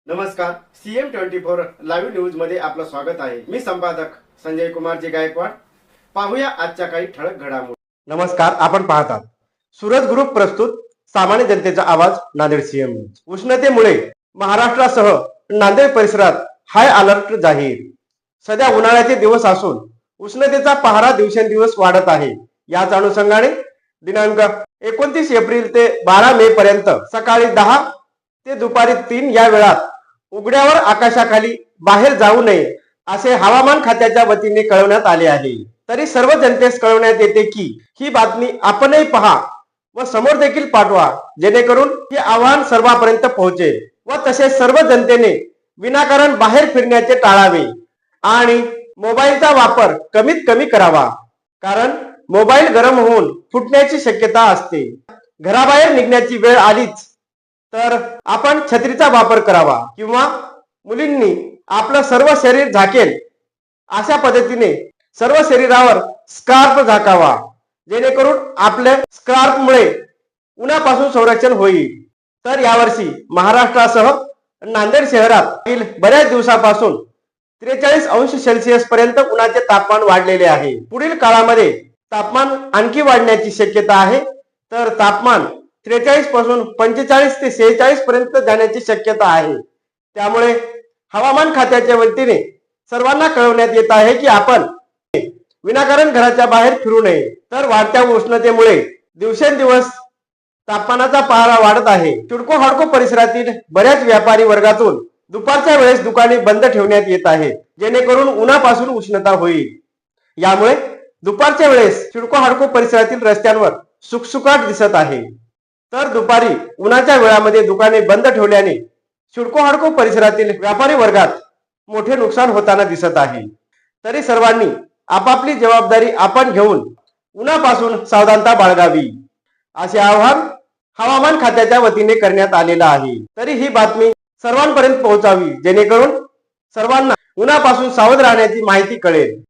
नमस्कार, CM24 live news मध्ये आपलं स्वागत आहे। मी संपादक संजय कुमारजी गायकवाड। पाहूया आजच्या काही ठळक घडामोडी। नमस्कार, आपण पाहतात सूरज ग्रुप प्रस्तुत सामान्य जनतेचा आवाज नांदेड CM न्यूज। उष्णतेमुळे महाराष्ट्रासह नांदेड परिसरात हाय अलर्ट जाहीर। सध्या उन्हाळ्याचे दिवस असून उष्णतेचा पहारा दिवसेंदिवस वाढत आहे। याच अनुषंगाने दिनांक 29 एप्रिल ते 12 मे पर्यंत सकाळी 10 ते दुपारी 3 या वेळात उघड्यावर आकाशाखाली बाहेर जाऊ नये असे हवामान खात्याच्या वतीने कळवण्यात आले आहे। तरी सर्व जनतेस कळवण्यात येते की ही बातमी आपणही पहा व समोर देखील पाठवा, जेणेकरून हे आव्हान सर्वांपर्यंत पोहोचेल व तसेच सर्व जनतेने विनाकारण बाहेर फिरण्याचे टाळावे आणि मोबाईलचा वापर कमीत कमी करावा, कारण मोबाईल गरम होऊन फुटण्याची शक्यता असते। घराबाहेर निघण्याची वेळ आलीच तर आपण छत्रीचा वापर करावा किंवा मुलींनी आपलं सर्व शरीर झाकेल अशा पद्धतीने सर्व शरीरावर स्कार्फ झाकावा, जेणेकरून आपल्या स्कार्फमुळे उन्हापासून संरक्षण होईल। तर यावर्षी महाराष्ट्रासह नांदेड शहरात बऱ्याच दिवसापासून 43 अंश सेल्सिअस पर्यंत उन्हाचे तापमान वाढलेले आहे। पुढील काळामध्ये तापमान आणखी वाढण्याची शक्यता आहे, तर तापमान 43 पासून 45 ते 46 पर्यंत जाण्याची शक्यता आहे। त्यामुळे हवामान खात्याच्या वतीने सर्वांना कळवण्यात येत आहे की आपण विनाकारण घराच्या बाहेर फिरू नये। तर वाढत्या उष्णतेमुळे दिवसेंदिवस तापमानाचा पहारा वाढत आहे। सिडको हडको परिसरातील बऱ्याच व्यापारी वर्गातून दुपारच्या वेळेस दुकाने बंद ठेवण्यात येत आहेत, जेणेकरून उन्हापासून उष्णता होईल। यामुळे दुपारच्या वेळेस सिडको हडको परिसरातील रस्त्यांवर सुकसुकाट दिसत आहे। तर दुपारी उन्हाच्या वेळामध्ये दुकाने बंद ठेवल्याने सिडको हडको परिसरातील व्यापारी वर्गात मोठे नुकसान होताना दिसत आहे। तरी सर्वांनी आपापली जबाबदारी आपण घेऊन उन्हापासून सावधानता बाळगावी असे आवाहन हवामान खात्याच्या वतीने करण्यात आलेलं आहे। तरी ही बातमी सर्वांपर्यंत पोहोचावी, जेणेकरून सर्वांना उन्हापासून सावध राहण्याची माहिती कळेल।